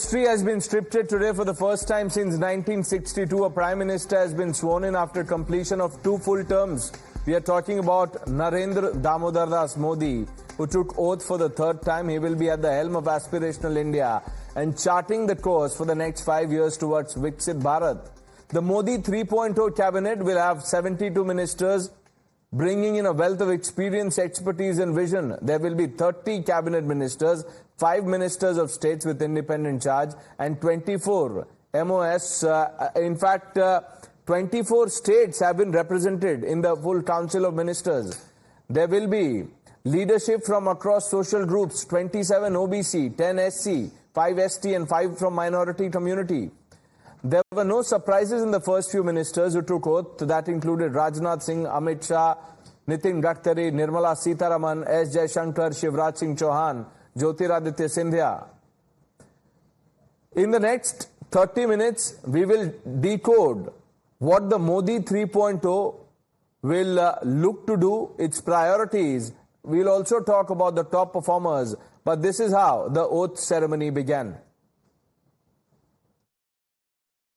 History has been scripted today for the first time since 1962. A Prime Minister has been sworn in after completion of 2 full terms. We are talking about Narendra Damodar Das Modi, who took oath for the 3rd time. He will be at the helm of aspirational India and charting the course for the next 5 years towards Viksit Bharat. The Modi 3.0 cabinet will have 72 ministers, bringing in a wealth of experience, expertise and vision. There will be 30 cabinet ministers, 5 ministers of states with independent charge and 24 MOS. In fact, 24 states have been represented in the full council of ministers. There will be leadership from across social groups, 27 OBC, 10 SC, 5 ST and 5 from minority community. There were no surprises in the first few ministers who took oath. That included Rajnath Singh, Amit Shah, Nitin Gadkari, Nirmala Sitharaman, S. Jaishankar, Shivraj Singh Chauhan, Jyotiraditya Scindia. In the next 30 minutes, we will decode what the Modi 3.0 will look to do, its priorities. We'll also talk about the top performers. But this is how the oath ceremony began.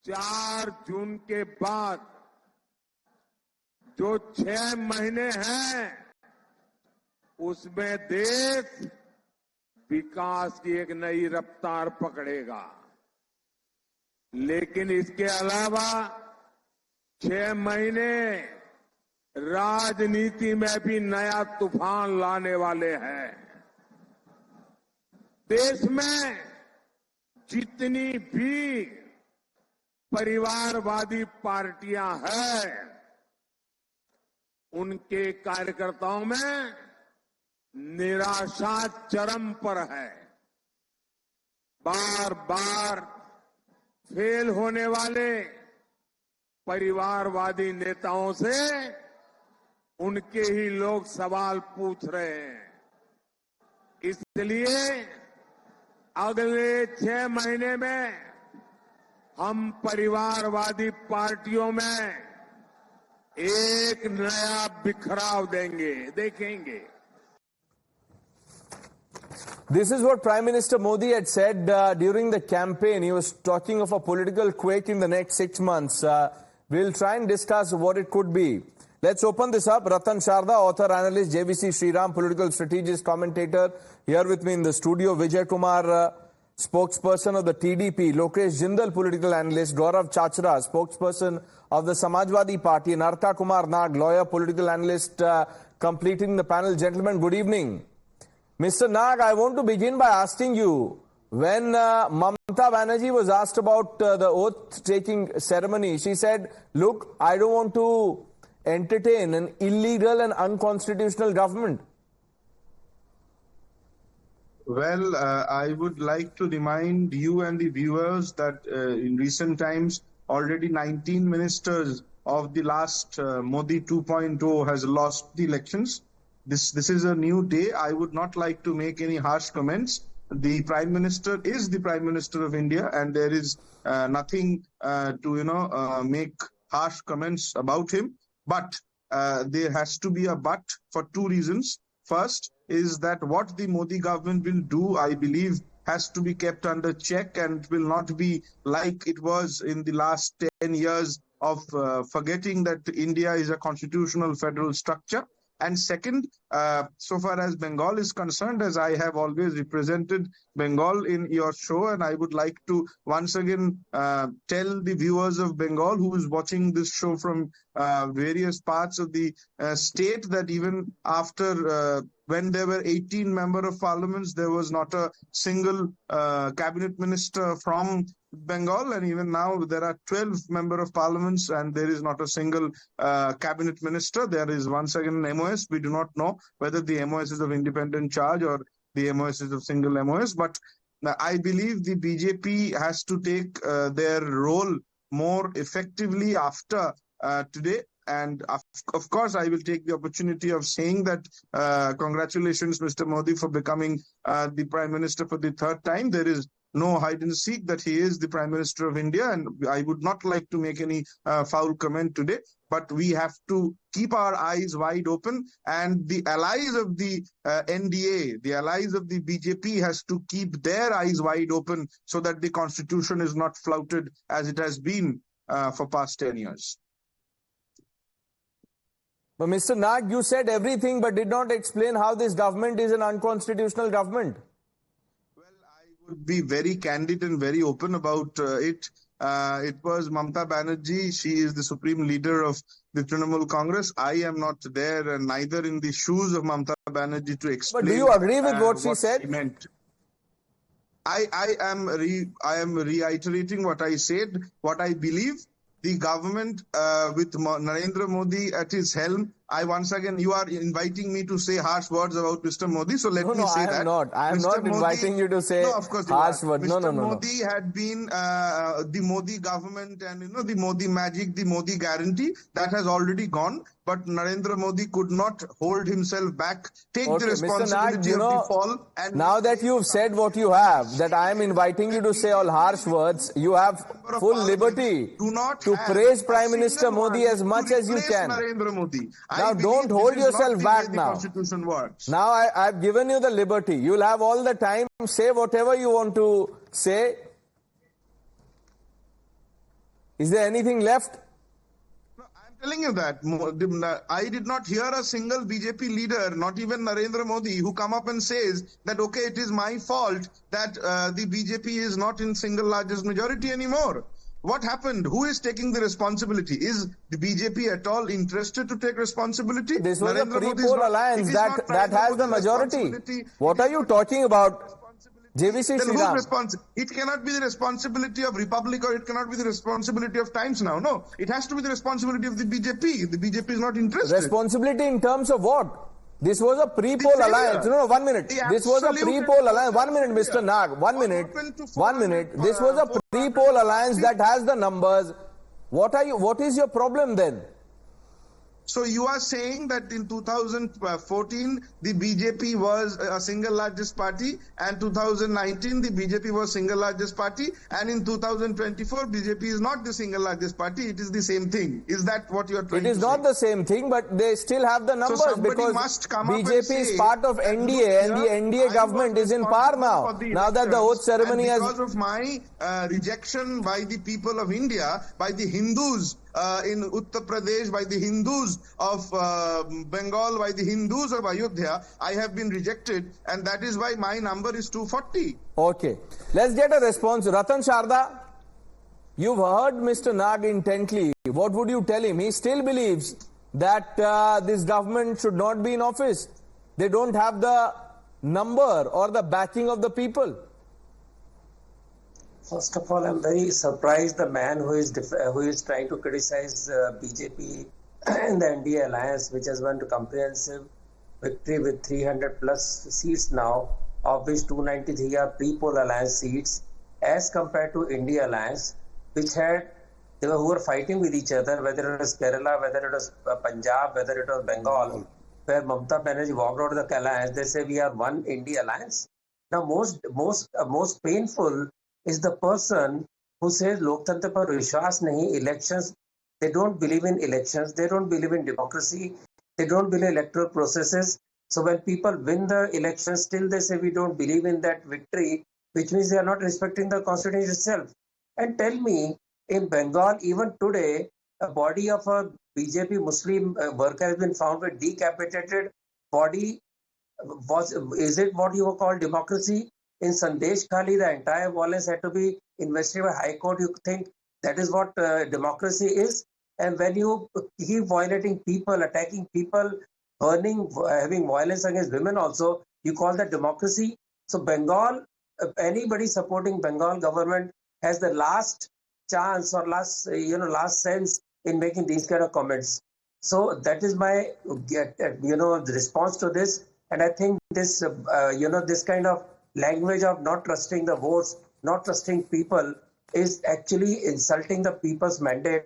4 जून के बाद जो 6 महीने हैं उसमें देश विकास की एक नई रफ्तार पकड़ेगा। लेकिन इसके अलावा 6 महीने राजनीति में भी नया तूफान लाने वाले हैं। देश में जितनी भी परिवारवादी पार्टियां हैं, उनके कार्यकर्ताओं में निराशा चरम पर है। बार बार फेल होने वाले परिवारवादी नेताओं से उनके ही लोग सवाल पूछ रहे हैं। इसलिए अगले 6 महीने में हम परिवारवादी पार्टियों में एक नया बिखराव देंगे, देखेंगे। This is what Prime Minister Modi had said during the campaign. He was talking of a political quake in the next 6 months. We'll try and discuss what it could be. Let's open this up. Ratan Sharda, author, analyst, JVC Sriram, political strategist, commentator, here with me in the studio. Vijay Kumar, spokesperson of the TDP, Lokesh Jindal, political analyst, Gaurav Chachra, spokesperson of the Samajwadi Party, and Artha Kumar Nag, lawyer, political analyst, completing the panel. Gentlemen, good evening. Mr. Nag, I want to begin by asking you, when Mamata Banerjee was asked about the oath-taking ceremony, she said, look, I don't want to entertain an illegal and unconstitutional government. Well, I would like to remind you and the viewers that in recent times, already 19 ministers of the last Modi 2.0 has lost the elections. This is a new day. I would not like to make any harsh comments. The Prime Minister is the Prime Minister of India, and there is nothing to make harsh comments about him. But there has to be a but for 2 reasons. First is that what the Modi government will do, I believe, has to be kept under check and will not be like it was in the last 10 years of forgetting that India is a constitutional federal structure. And second, so far as Bengal is concerned, as I have always represented Bengal in your show, and I would like to once again tell the viewers of Bengal who is watching this show from various parts of the state that even after when there were 18 members of parliaments, there was not a single cabinet minister from Bengal, and even now there are 12 members of parliaments and there is not a single cabinet minister. There is once again an MOS. We do not know whether the MOS is of independent charge or the MOS is of single MOS, but I believe the BJP has to take their role more effectively after today. And of course, I will take the opportunity of saying that congratulations, Mr. Modi, for becoming the Prime Minister for the 3rd time. There is no hide and seek that he is the Prime Minister of India, and I would not like to make any foul comment today. But we have to keep our eyes wide open, and the allies of the NDA, the allies of the BJP, has to keep their eyes wide open so that the constitution is not flouted as it has been for past 10 years. But Mr. Nag, you said everything but did not explain how this government is an unconstitutional government. Well, I would be very candid and very open about it. It was Mamata Banerjee. She is the supreme leader of the Trinamool Congress. I am not there, and neither in the shoes of Mamata Banerjee to explain. But do you agree with what she said? She meant. I am reiterating what I said, what I believe. The government with Narendra Modi at its helm. Once again, you are inviting me to say harsh words about Mr. Modi. So let me say that. No, I am not inviting you to say harsh words. Mr. Modi had been the Modi government and the Modi magic, the Modi guarantee that has already gone. But Narendra Modi could not hold himself back, take the responsibility of the fall. And now that you've said what you have, that I am inviting you to say all harsh words, you have full liberty to praise Prime Minister Modi as much as you can. Narendra Modi. Now don't hold yourself back now. Constitution works. Now I've given you the liberty. You'll have all the time. Say whatever you want to say. Is there anything left? Telling you that I did not hear a single BJP leader, not even Narendra Modi, who come up and says that, okay, it is my fault that the BJP is not in single largest majority anymore. What happened? Who is taking the responsibility? Is the BJP at all interested to take responsibility? This was a pre-poll alliance that has the majority. What are you talking about? JVC It cannot be the responsibility of Republic, or it cannot be the responsibility of Times now. No, it has to be the responsibility of the BJP. The BJP is not interested. Responsibility in terms of what? This was a pre-poll alliance. No, 1 minute. This was a pre-poll alliance. 1 minute, Mr. Nag. 1 minute. 1 minute. This was a pre-poll alliance that has the numbers. What is your problem then? So you are saying that in 2014, the BJP was a single largest party, and 2019, the BJP was single largest party, and in 2024, BJP is not the single largest party, it is the same thing. Is that what you are trying to say? It is not the same thing, but they still have the numbers because BJP is part of NDA, and the NDA government is in power now. Now that the oath ceremony has... Because of my rejection by the people of India, by the Hindus, in Uttar Pradesh, by the Hindus of Bengal, by the Hindus of Ayodhya, I have been rejected, and that is why my number is 240. Okay. Let's get a response. Ratan Sharda, you've heard Mr. Nag intently. What would you tell him? He still believes that this government should not be in office. They don't have the number or the backing of the people. First of all, I'm very surprised the man who is trying to criticize BJP and the NDA alliance, which has won a comprehensive victory with 300 plus seats now, of which 293 are pre-poll alliance seats, as compared to India alliance, which who were fighting with each other, whether it was Kerala, whether it was Punjab, whether it was Bengal, where Mamata Banerjee walked out of the alliance. They say we are one India alliance. Now, most painful is the person who says Loktantra par Vishwas nahi, elections. They don't believe in elections. They don't believe in democracy. They don't believe in electoral processes. So when people win the elections, still they say we don't believe in that victory, which means they are not respecting the constitution itself. And tell me, in Bengal, even today, a body of a BJP Muslim worker has been found with decapitated body. Is it what you call democracy? In Sandesh Khali, the entire violence had to be investigated by High Court. You think that is what democracy is? And when you keep violating people, attacking people, burning, having violence against women also, you call that democracy? So Bengal, anybody supporting Bengal government has the last chance or last sense in making these kind of comments. So that is my, the response to this. And I think this, this kind of language of not trusting the votes, not trusting people is actually insulting the people's mandate,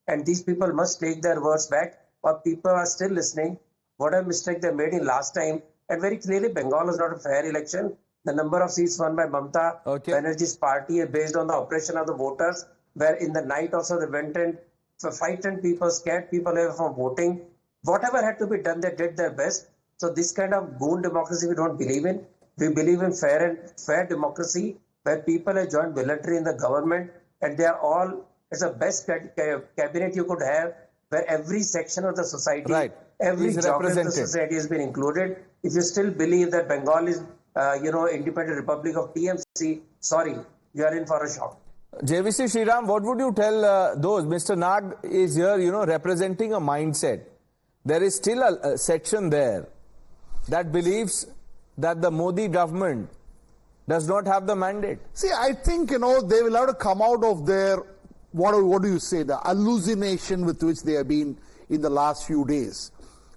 and these people must take their words back, or people are still listening. What a mistake they made in last time, and very clearly Bengal was not a fair election. The number of seats won by Mamata Banerjee's party is based on the oppression of the voters, where in the night also they went in, so frightened people, scared people away from voting. Whatever had to be done, they did their best. So this kind of goon democracy we don't believe in. We believe in fair democracy, where people have joined voluntarily in the government, and they are all, it's the best cabinet you could have, where every section of the society, every geography of the society has been included. If you still believe that Bengal is, independent republic of TMC, sorry, you are in for a shock. JVC Sriram, what would you tell those? Mr. Nag is here, representing a mindset. There is still a section there that believes that the Modi government does not have the mandate. See, I think, they will have to come out of their, what do you say, the hallucination with which they have been in the last few days.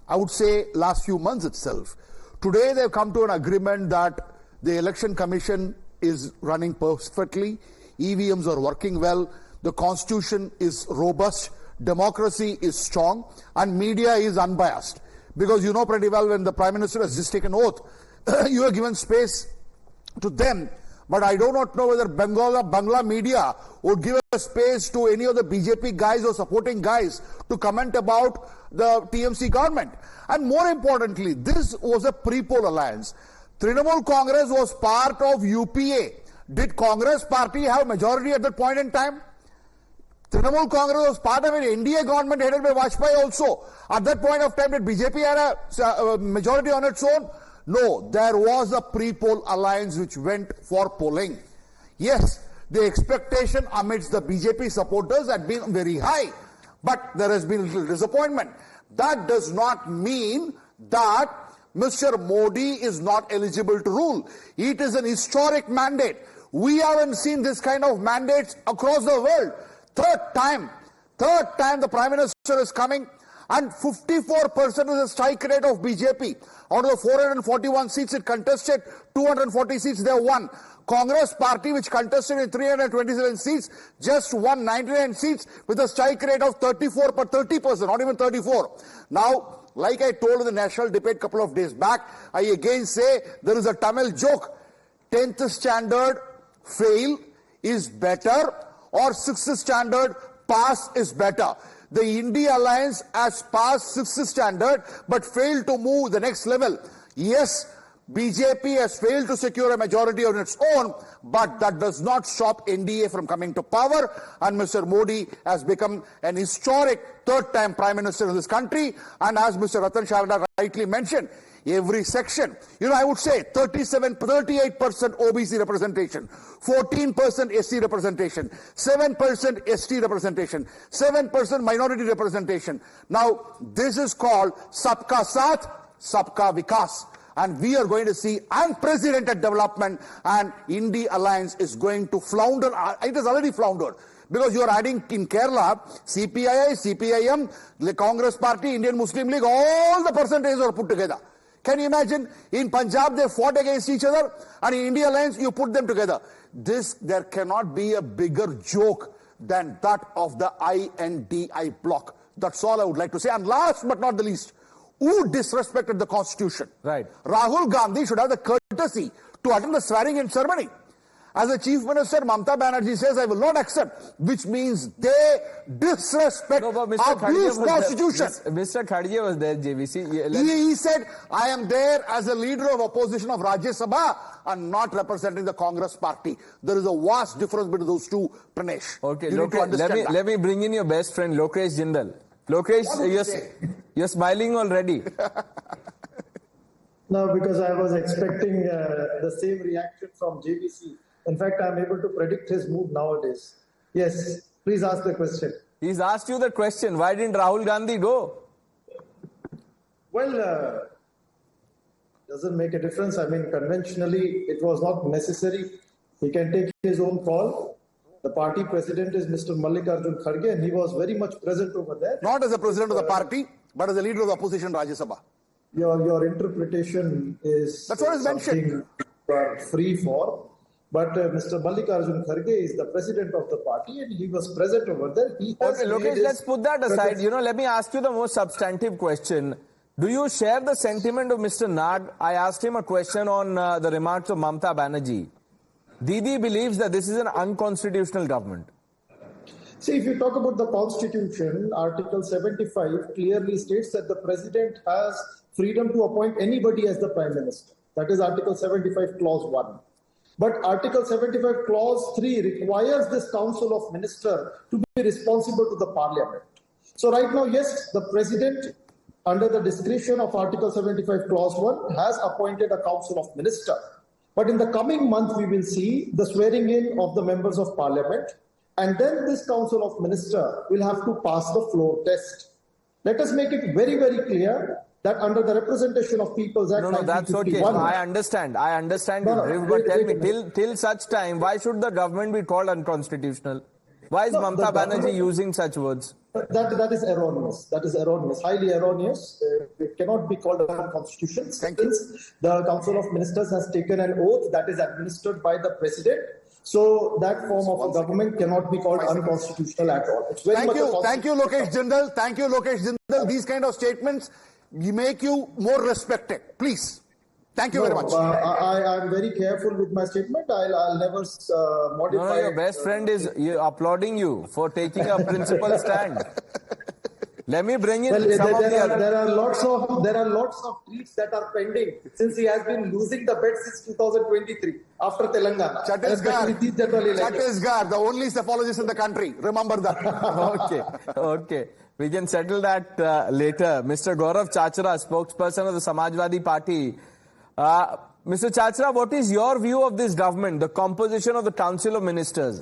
I would say last few months itself. Today they have come to an agreement that the election commission is running perfectly, EVMs are working well, the constitution is robust, democracy is strong, and media is unbiased. Because you know pretty well, when the Prime Minister has just taken oath, you have given space to them. But I do not know whether Bangla media would give a space to any of the BJP guys or supporting guys to comment about the TMC government. And more importantly, this was a pre-poll alliance. Trinamool Congress was part of UPA. Did Congress party have majority at that point in time? Trinamool Congress was part of an NDA government headed by Vajpayee also. At that point of time, did BJP have a majority on its own? No, there was a pre-poll alliance which went for polling. Yes, the expectation amidst the BJP supporters had been very high, but there has been a little disappointment. That does not mean that Mr. Modi is not eligible to rule. It is an historic mandate. We haven't seen this kind of mandates across the world. Third time the Prime Minister is coming, and 54% is the strike rate of BJP. Out of the 441 seats it contested, 240 seats they won. Congress party, which contested in 327 seats, just won 99 seats with a strike rate of 30%, not even 34. Now, like I told in the national debate a couple of days back, I again say there is a Tamil joke. 10th standard fail is better, or 6th standard pass is better. The India Alliance has passed 6th standard but failed to move the next level. Yes, BJP has failed to secure a majority on its own, but that does not stop NDA from coming to power, and Mr. Modi has become an historic third-time Prime Minister of this country. And as Mr. Ratan Sharda rightly mentioned, every section, I would say 38% OBC representation, 14% SC representation, 7% ST representation, 7% minority representation. Now, this is called Sabka Saath, Sabka Vikas. And we are going to see unprecedented development, and India Alliance is going to flounder. It has already floundered. Because you are adding in Kerala, CPI, CPIM, the Congress Party, Indian Muslim League, all the percentages are put together. Can you imagine? In Punjab, they fought against each other, and in India Alliance, you put them together. There cannot be a bigger joke than that of the INDI bloc. That's all I would like to say. And last but not the least, who disrespected the constitution? Right. Rahul Gandhi should have the courtesy to attend the swearing-in ceremony. As the Chief Minister, Mamata Banerjee says, I will not accept, which means they disrespect our constitution. Mr. Khadge was there, JVC. He said, I am there as a leader of opposition of Rajya Sabha and not representing the Congress party. There is a vast difference between those two, Pranesh. Okay, let me bring in your best friend, Lokesh Jindal. Lokesh, you're smiling already. No, because I was expecting the same reaction from JVC. In fact, I'm able to predict his move nowadays. Yes, please ask the question. He's asked you the question. Why didn't Rahul Gandhi go? Well, doesn't make a difference. I mean, conventionally, it was not necessary. He can take his own call. The party president is Mr. Mallikarjun Kharge, and he was very much present over there. Not as a president of the party, but as a leader of the opposition Rajya Sabha. Your interpretation is that's what is mentioned. Free for. But Mr. Mallikarjun Kharge is the president of the party, and he was present over there. Okay, Lokesh, let's put that aside. Let me ask you the most substantive question. Do you share the sentiment of Mr. Nag? I asked him a question on the remarks of Mamata Banerjee. Didi believes that this is an unconstitutional government. See, if you talk about the Constitution, Article 75 clearly states that the President has freedom to appoint anybody as the Prime Minister. That is Article 75, Clause 1. But Article 75, Clause 3 requires this Council of Ministers to be responsible to the Parliament. So right now, yes, the President, under the discretion of Article 75, Clause 1, has appointed a Council of Ministers. But in the coming month, we will see the swearing in of the members of Parliament. And then this Council of Ministers will have to pass the floor test. Let us make it very, very clear that under the Representation of People's Act, No, that's okay. I understand but tell me, till such time, why should the government be called unconstitutional? Why is Mamata Banerjee using such words? That is erroneous. That is erroneous, highly erroneous. It cannot be called unconstitutional since the Council of Ministers has taken an oath that is administered by the President. So that form of a government cannot be called unconstitutional at all. It's very Thank you, Lokesh Jindal. Thank you, Lokesh Jindal. These kind of statements make you more respected. Please. Thank you very much. I am very careful with my statement. I'll never modify. No, your best friend is applauding you for taking a principled stand. Let me bring in some of the other. There are lots of tweets that are pending since he has been losing the bet since 2023 after Telangana. Chhattisgarh, the only cephalogist in the country. Remember that. Okay. We can settle that later. Mr. Gaurav Chachra, spokesperson of the Samajwadi Party. Mr. Chachra, what is your view of this government, the composition of the Council of Ministers?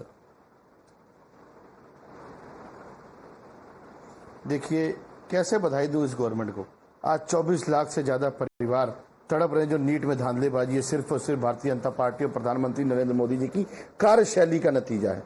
देखिए कैसे बधाई दूं इस government को। आज 24 लाख से ज्यादा परिवार तड़प रहे हैं जो नीट में धांधलेबाजी है सिर्फ और सिर्फ भारतीय जनता पार्टी और प्रधानमंत्री नरेंद्र मोदी जी की कार्यशैली का नतीजा है।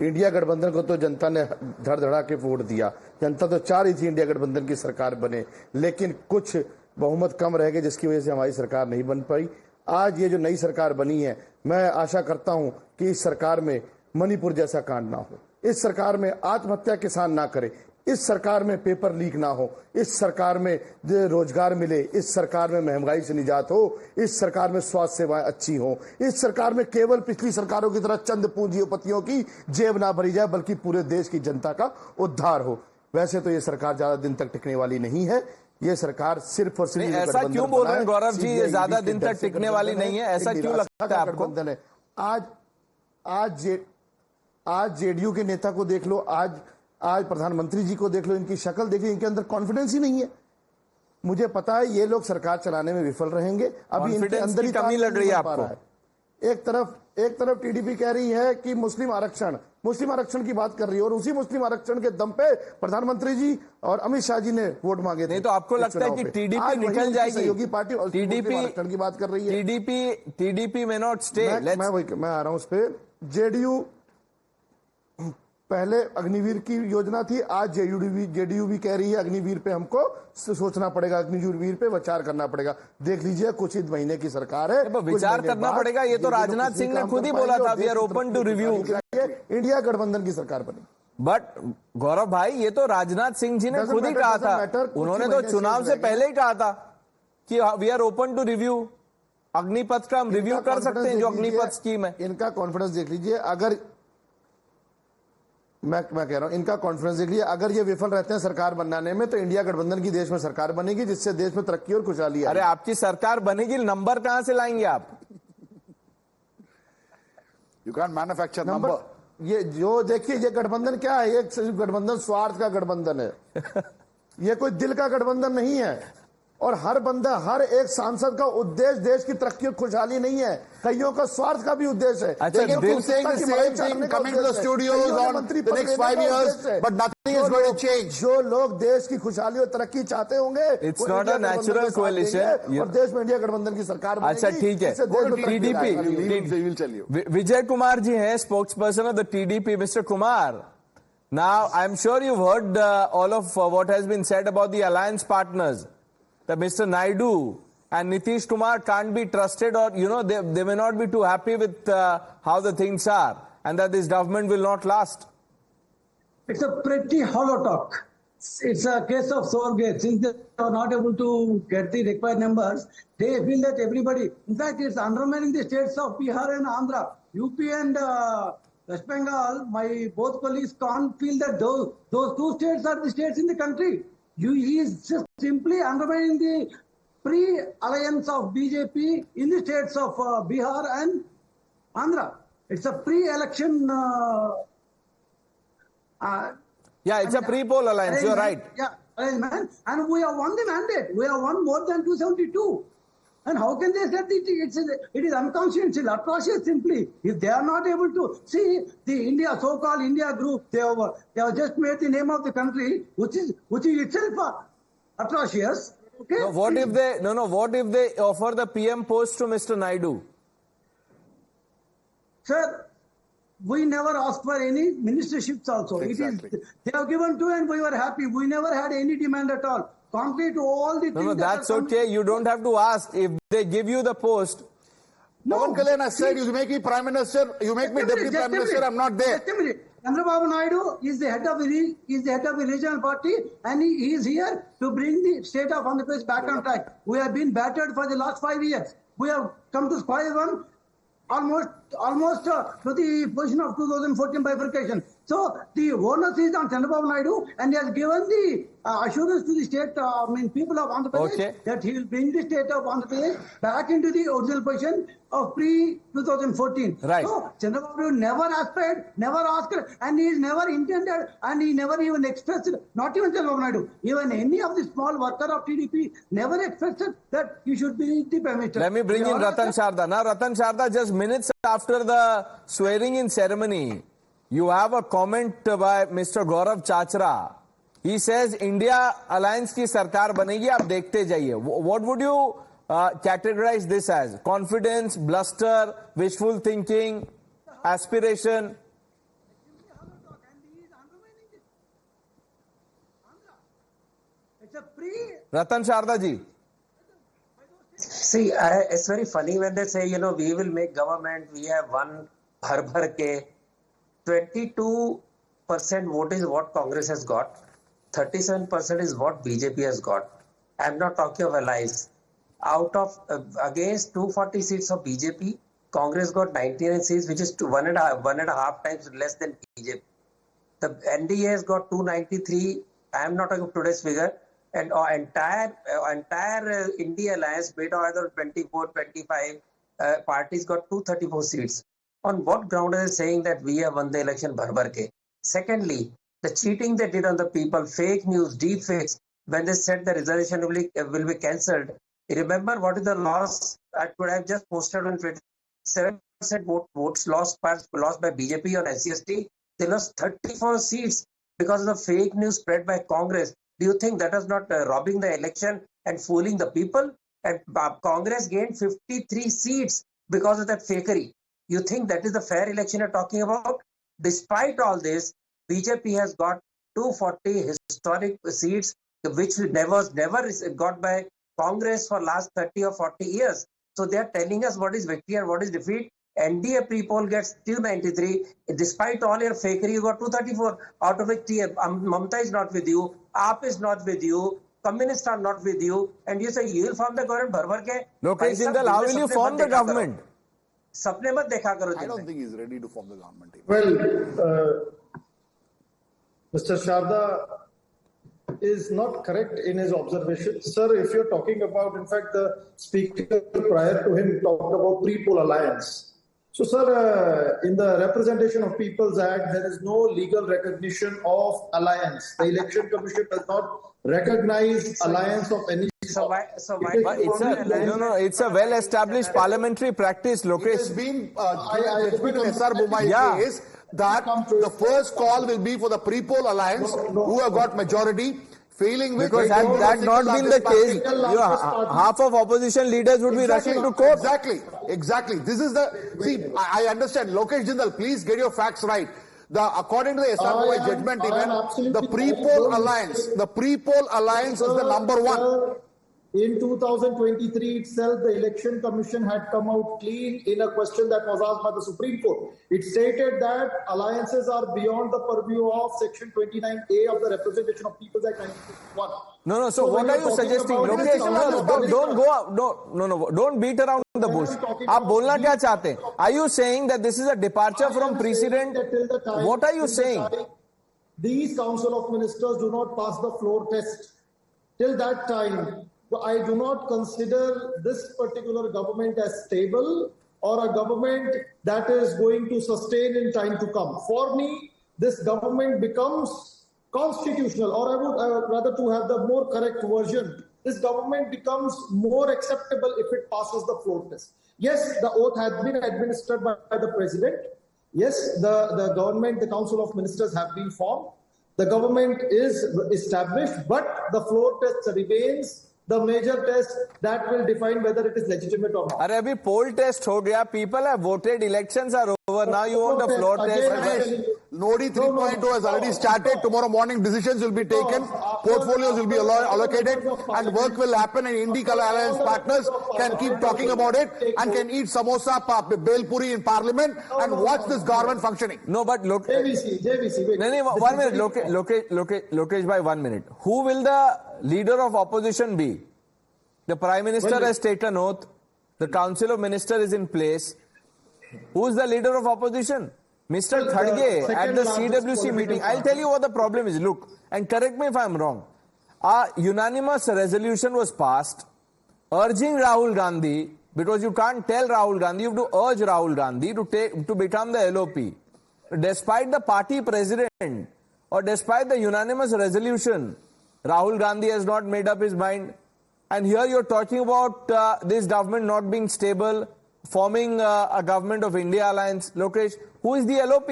इंडिया गठबंधन को तो जनता ने धड़धड़ा के वोट दिया। जनता तो चाह रही थी इंडिया गठबंधन की सरकार बने, लेकिन कुछ बहुमत कम रह गए जिसकी वजह से हमारी सरकार नहीं बन पाई। आज ये जो नई सरकार बनी है, मैं आशा करता हूं कि इस सरकार में मणिपुर जैसा कांड ना हो, इस सरकार में आत्महत्या किसान ना करे, इस सरकार में पेपर लीक ना हो, इस सरकार में रोजगार मिले, इस सरकार में महंगाई से निजात हो, इस सरकार में स्वास्थ्य सेवाएं अच्छी हो, इस सरकार में केवल पिछली सरकारों की तरह चंद पूंजीपतियों की जेब ना भरी जाए बल्कि पूरे देश की जनता का उद्धार हो। वैसे तो ये सरकार ज्यादा दिन तक टिकने वाली नहीं है। ये सरकार सिर्फ और सिर्फ ऐसा क्यों बोल रहे हैं गौरव जी, ये ज्यादा दिन तक टिकने वाली नहीं है, ऐसा क्यों लगता है आपको? आज जेडीयू के नेता को देख लो, आज प्रधानमंत्री जी को देख लो, इनकी शक्ल देखिए, इनके अंदर कॉन्फिडेंस ही नहीं है। मुझे पता है ये लोग सरकार चलाने में विफल रहेंगे। अभी इनके अंदर ही कमी लग रही है आपको। एक तरफ टीडीपी कह रही है कि मुस्लिम आरक्षण की बात कर रही है और उसी मुस्लिम आरक्षण के दम पे प्रधानमंत्री जी और अमित शाह जी ने वोट मांगे थे। नहीं तो आपको लगता है कि टीडीपी निकल जाएगी? योगी पार्टी और टीडीपी आरक्षण की बात कर रही है। टीडीपी में नॉट स्टे। मैं आ रहा हूं उस पे। जेडीयू पहले अग्निवीर की योजना थी, आज जेडीयू भी कह रही है अग्निवीर पे हमको सोचना पड़ेगा, अग्निवीर पे विचार करना पड़ेगा। देख लीजिए कुछ ही महीने की सरकार है, विचार करना पड़ेगा। ये तो राजनाथ सिंह ने खुद ही बोला था, we are open to review. India गठबंधन की सरकार बनी। बट गौरव भाई, ये तो राजनाथ सिंह जी ने खुद ही कहा था, उन्होंने तो चुनाव से पहले ही कहा था कि we are open to review. Agnipath का हम रिव्यू कर सकते हैं, जो अग्निपथ स्कीम है। इनका कॉन्फिडेंस देख लीजिए। अगर मैं कह रहा हूं, इनका कॉन्फिडेंस देख लीजिए। अगर ये विफल रहते हैं सरकार बनाने में तो इंडिया गठबंधन की देश में सरकार बनेगी, जिससे देश में तरक्की और खुशहाली। अरे आपकी सरकार बनेगी, नंबर कहां से लाएंगे आप? You can manufacture number. ये जो देखिए, ये गठबंधन क्या है? ये गठबंधन स्वार्थ का गठबंधन है। ये कोई दिल का गठबंधन नहीं है। और हर बंदा, हर एक सांसद का उद्देश्य देश की तरक्की और खुशहाली नहीं है, कईयों का स्वार्थ का भी उद्देश्य है। जो लोग देश की खुशहाली और तरक्की चाहते होंगे, इट्स नॉट अ नेचुरल कोalition और देश में इंडिया गठबंधन की सरकार बनेगी। अच्छा ठीक है, टीडीपी विजय कुमार जी हैं, spokes person of the TDP. Mister Kumar, now I'm sure you've heard all of what has been said about the alliance partners, that Mr. Naidu and Nitish Kumar can't be trusted, or they may not be too happy with how the things are, and that this government will not last. It's a pretty hollow talk. it's a case of sore gate. Since they are not able to get the required numbers, they feel that everybody, in fact, it's undermining the states of Bihar and Andhra. UP and West Bengal, my both colleagues can't feel that those two states are the states in the country. He is just simply undermining the pre-alliance of BJP in the states of Bihar and Andhra. It's a pre-election. Yeah, it's a pre-poll alliance. You're right. Yeah, arrangement. And we have won the mandate. We have won more than 272. And how can they say that it is unconscionable, atrocious simply? If they are not able to see the India, so-called India group, they have just made the name of the country, which is itself atrocious. Okay? No, what if they offer the PM post to Mr. Naidu? Sir, we never asked for any ministerships also. Exactly. They have given two and we were happy. We never had any demand at all. Contrary to all the things. No, that's okay. You don't have to ask. If they give you the post. Pawan Kalyan has said, you make me Prime Minister, you make me Deputy Prime Minister, I'm not there. Just a minute. Chandrababu Naidu is the head of the regional party and he is here to bring the state of Andhra Pradesh back on track. We have been battered for the last 5 years. We have come to square one almost to the position of 2014 bifurcation. So the onus is on Chandrababu Naidu and he has given the assurance to the state, people of Andhra Pradesh that he will bring the state of Andhra Pradesh back into the original position of pre-2014. Right. So Chandrababu never aspired, never asked, and he is never intended, and he never even expressed, not even Chandrababu Naidu, even any of the small worker of TDP never expressed that he should be the Prime Minister. Let me bring in Ratan Sharda. Now, Ratan Sharda, just minutes after the swearing-in ceremony, you have a comment by Mr. Gaurav Chachra. He says, India alliance की सरकार बनेगी, आप देखते जाइए. What would you categorize this as? Confidence, bluster, wishful thinking, aspiration? Ratan Sharda ji. See, it's very funny when they say, we will make government, we have won bhar ke. 22% vote is what Congress has got. 37% is what BJP has got. I'm not talking of allies. Out of, against 240 seats of BJP, Congress got 99 seats, which is one and a half times less than BJP. The NDA has got 293. I am not talking of today's figure. And entire India alliance made of either 24, 25 parties got 234 seats. On what ground are they saying that we have won the election bhar ke? Secondly, the cheating they did on the people, fake news, deep fakes, when they said the resolution will be cancelled. Remember what is the loss? I could have just posted on Twitter. 7% votes lost by BJP on SCST. They lost 34 seats because of the fake news spread by Congress. Do you think that is not robbing the election and fooling the people? And Congress gained 53 seats because of that fakery. You think that is the fair election you're talking about? Despite all this, BJP has got 240 historic seats, which never got by Congress for last 30 or 40 years. So they are telling us what is victory and what is defeat. NDA pre-poll gets 293. Despite all your fakery, you got 234, out of which Mamata is not with you, AAP is not with you, Communists are not with you, and you say you will form the government bhar ke. Lokesh Jindal, how will you form the government? I don't think he's ready to form the government. Well, Mr. Sharda is not correct in his observation. Sir, if you're talking about, in fact, the speaker prior to him talked about pre-poll alliance. So, sir, in the Representation of People's Act, there is no legal recognition of alliance. The Election Commission does not recognize alliance of any sort. It's a well-established parliamentary practice, Lokesh. It has been SR Bommai case that the first call will be for the pre-poll alliance who have got majority. Failing which, because had that not been the case, half of opposition leaders would be rushing to court. Exactly. This is the... See, I understand. Lokesh Jindal, please get your facts right. According to the SR Bommai judgment, even the pre-poll alliance is the number one. In 2023 itself, the Election Commission had come out clean in a question that was asked by the Supreme Court. It stated that alliances are beyond the purview of Section 29A of the Representation of Peoples Act 1961. No. So what are you suggesting? Lokesh, don't go up. No. Don't beat around the bush. आप बोलना क्या चाहते हैं? Are you saying that this is a departure from precedent? What are you saying? These Council of Ministers do not pass the floor test. Till that time, I do not consider this particular government as stable or a government that is going to sustain in time to come. For me, this government becomes constitutional, or I would rather to have the more correct version. This government becomes more acceptable if it passes the floor test. Yes, the oath has been administered by the president. Yes, the government, the Council of Ministers have been formed. The government is established, but the floor test remains the major test that will define whether it is legitimate or not. अरे अभी poll test हो गया, people have voted, elections are over, now you want a floor test. Modi 3.0 has already started. Tomorrow morning decisions will be taken, portfolios will be allocated, and work will happen, and Indy Alliance partners can keep talking about it and can eat samosa, bel puri in parliament and watch this government functioning. No, but look, JVC. No, 1 minute, Lokesh bhai, 1 minute. Who will the leader of opposition be? The Prime Minister has taken oath. The Council of Ministers is in place. Who is the leader of opposition? Mr. Khadge at the CWC meeting. I'll tell you what the problem is. Look, and correct me if I'm wrong. A unanimous resolution was passed urging Rahul Gandhi, because you can't tell Rahul Gandhi, you have to urge Rahul Gandhi to become the LOP. Despite the party president or despite the unanimous resolution, Rahul Gandhi has not made up his mind. And here you're talking about this government not being stable, forming a government of India alliance. Lokesh, who is the LOP?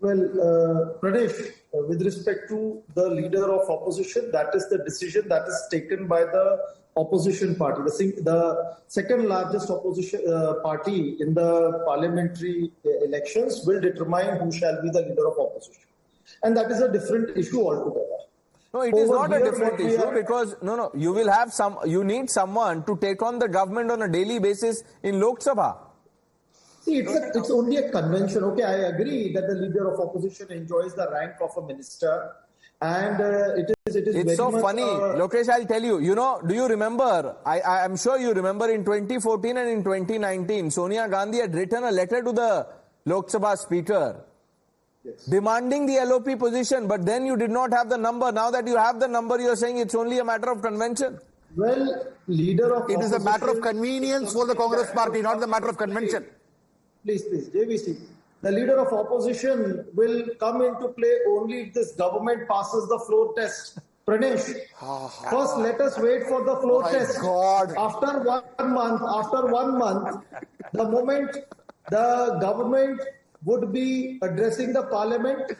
Well, Pranesh, with respect to the leader of opposition, that is the decision that is taken by the opposition party. The second largest opposition party in the parliamentary elections will determine who shall be the leader of opposition. And that is a different issue altogether. No, it is not a different issue because, you will have you need someone to take on the government on a daily basis in Lok Sabha. See, it's only a convention. Okay, I agree that the leader of opposition enjoys the rank of a minister, and it is it's very so much, funny. Lokesh, I'll tell you, do you remember, I'm sure you remember in 2014 and in 2019, Sonia Gandhi had written a letter to the Lok Sabha speaker demanding the LOP position, but then you did not have the number. Now that you have the number, you're saying it's only a matter of convention. Well, leader of It is a matter of convenience for the Congress party, not the matter of convention. Please, JVC. The leader of opposition will come into play only if this government passes the floor test. Pranesh, first let us wait for the floor test. God. After 1 month, the moment the government would be addressing the parliament,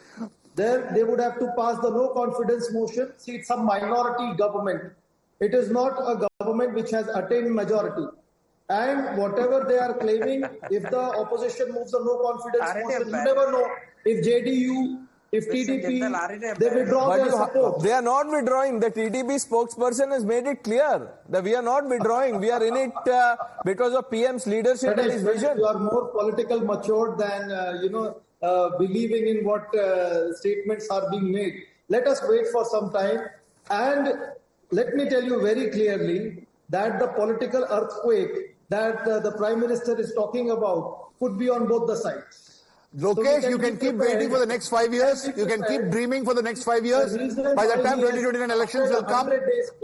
there they would have to pass the no confidence motion. See, it's a minority government. It is not a government which has attained majority. And whatever they are claiming, if the opposition moves a no confidence motion, you never know if JDU, if TDP, they withdraw their support. They are not withdrawing. The TDP spokesperson has made it clear that we are not withdrawing. We are in it because of PM's leadership and his vision. You are more political matured than, believing in what statements are being made. Let us wait for some time. And let me tell you very clearly that the political earthquake that the Prime Minister is talking about could be on both the sides. Lokesh, so you can keep waiting for the next 5 years. You can keep dreaming for the next 5 years. By the time 2029 elections will come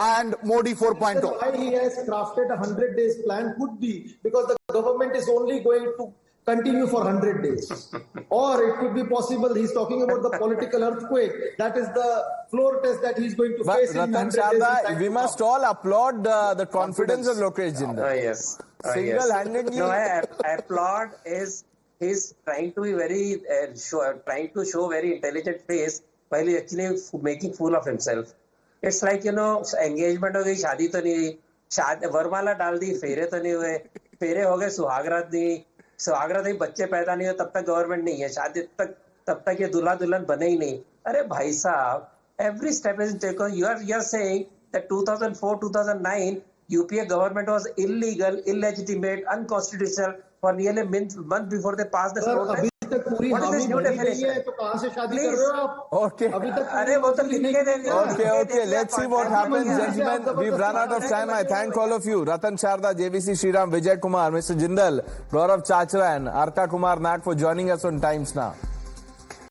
and Modi 4.0. Why he has crafted a 100 days plan could be because the government is only going to continue for 100 days. Or it could be possible he's talking about the political earthquake. That is the floor test that he's going to face in 100 days. We must all applaud the confidence of Lokesh Jindal. Yes. Single-handedly. No, I applaud he's trying to be very, trying to show very intelligent face while he actually making fool of himself. It's like, engagement हो गई, शादी तो नहीं हुई, वरमाला डाल दी, फेरे तो नहीं हुए, फेरे हो गए, सुहागरात नहीं, बच्चे पैदा नहीं हुए, तब तक गवर्नमेंट नहीं है, शादी तब तक ये दूल्हा दुल्हन बने ही नहीं. अरे भाई साहब, every step is taken. You are saying that 2004-2009 UPA government was illegal, illegitimate, unconstitutional for nearly a month before they passed the slow test? What is this new definition? Please. Okay. Okay. Let's see what happens, gentlemen. We've run out of time. I thank all of you. Ratan Sharda, JVC Sriram, Vijay Kumar, Mr. Jindal, Gaurav Chachra and Arka Kumar Nag for joining us on Times Now.